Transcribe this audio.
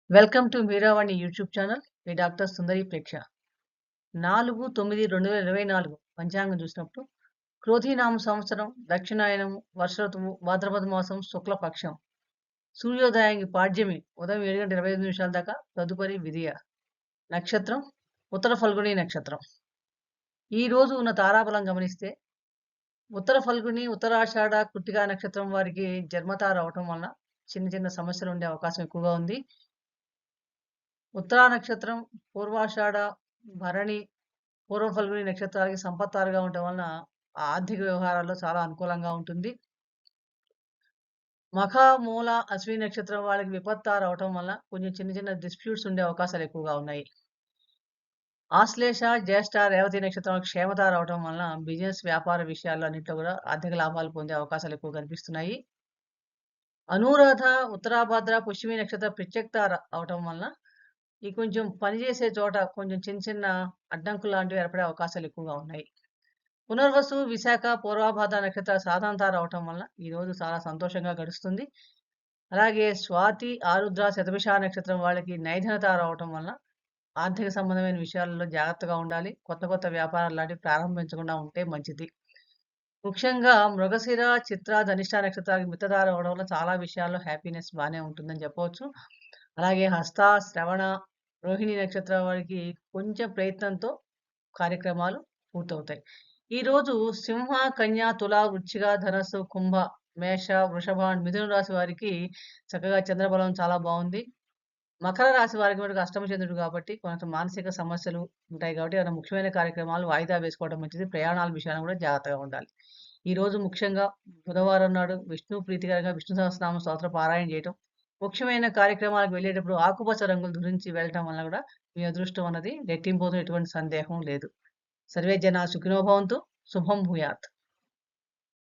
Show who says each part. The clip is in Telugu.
Speaker 1: Welcome to Meeravani YouTube channel. మీ డాక్టర్ సుందరి ప్రేక్ష. 4/9/2024 పంచాంగం చూసినప్పుడు క్రోధీనామ సంవత్సరం, దక్షిణాయనం, వర్ష ఋతువు, భాద్రపద మాసం, శుక్లపక్షం, సూర్యోదయానికి పాడ్యమి ఉదయం 7:25 దాకా, తదుపరి విధియ. నక్షత్రం ఉత్తర ఫల్గుని నక్షత్రం. ఈ రోజు ఉన్న తారాబలం గమనిస్తే ఉత్తర ఫల్గుని, ఉత్తరాషాఢ, కృత్తికా నక్షత్రం వారికి జన్మతార అవటం వలన చిన్న చిన్న సమస్యలు ఉండే అవకాశం ఎక్కువగా ఉంది. ఉత్తరా నక్షత్రం, పూర్వాషాఢ, భరణి, పూర్వ ఫల్గుని నక్షత్రాలకి సంపత్తారుగా ఉండటం వలన ఆర్థిక వ్యవహారాల్లో చాలా అనుకూలంగా ఉంటుంది. మఖ, మూల, అశ్విని నక్షత్రం వాళ్ళకి విపత్తారు అవటం వల్ల కొంచెం చిన్న చిన్న డిస్ప్యూట్స్ ఉండే అవకాశాలు ఎక్కువగా ఉన్నాయి. ఆశ్లేష, జ్యేష్ఠ, రేవతి నక్షత్రం క్షేమతారు అవటం వలన బిజినెస్, వ్యాపార విషయాల్లో అన్నింటిలో కూడా ఆర్థిక లాభాలు పొందే అవకాశాలు ఎక్కువ కనిపిస్తున్నాయి. అనురాధ, ఉత్తరాభాద్ర, పుష్యమి నక్షత్ర ప్రత్యక్తార అవటం వలన ఈ కొంచెం పనిచేసే చోట కొంచెం చిన్న చిన్న అడ్డంకులు లాంటివి ఏర్పడే అవకాశాలు ఎక్కువగా ఉన్నాయి. పునర్వసు, విశాఖ, పూర్వాభాద్ర నక్షత్ర సాధారణతార అవటం వల్ల ఈ రోజు చాలా సంతోషంగా గడుస్తుంది. అలాగే స్వాతి, ఆరుద్ర, శతభిష నక్షత్రం వాళ్ళకి నైధనతార అవటం వల్ల ఆర్థిక సంబంధమైన విషయాలలో జాగ్రత్తగా ఉండాలి. కొత్త కొత్త వ్యాపారాలు లాంటివి ప్రారంభించకుండా ఉంటే మంచిది. ముఖ్యంగా మృగశిర, చిత్ర, ధనిష్ట నక్షత్రాలకి మిత్రతార అవడం వల్ల చాలా విషయాల్లో హ్యాపీనెస్ బాగానే ఉంటుందని చెప్పవచ్చు. అలాగే హస్త, శ్రవణ, రోహిణి నక్షత్రం వారికి కొంచెం ప్రయత్నంతో కార్యక్రమాలు పూర్తవుతాయి. ఈరోజు సింహ, కన్య, తుల, వృశ్చిక, ధనస్సు, కుంభ, మేష, వృషభ, మిథున రాశి వారికి చక్కగా చంద్రబలం చాలా బాగుంది. మకర రాశి వారికి మనకు అష్టమ చంద్రుడు కాబట్టి కొంత మానసిక సమస్యలు ఉంటాయి కాబట్టి ఏమైనా ముఖ్యమైన కార్యక్రమాలు వాయిదా వేసుకోవడం మంచిది. ప్రయాణాల విషయాన్ని కూడా జాగ్రత్తగా ఉండాలి. ఈ రోజు ముఖ్యంగా బుధవారం నాడు విష్ణు ప్రీతికరంగా విష్ణు సహస్రనామ స్తోత్ర పారాయణ చేయటం, ముఖ్యమైన కార్యక్రమాలకు వెళ్ళేటప్పుడు ఆకుపచ్చ రంగులు ధరించి వెళ్ళటం వల్ల కూడా మీ అదృష్టం అన్నది రెట్టింపోతున్న ఎటువంటి సందేహం లేదు. సర్వే జనా సుఖినో భవంతు. శుభం భూయాత్.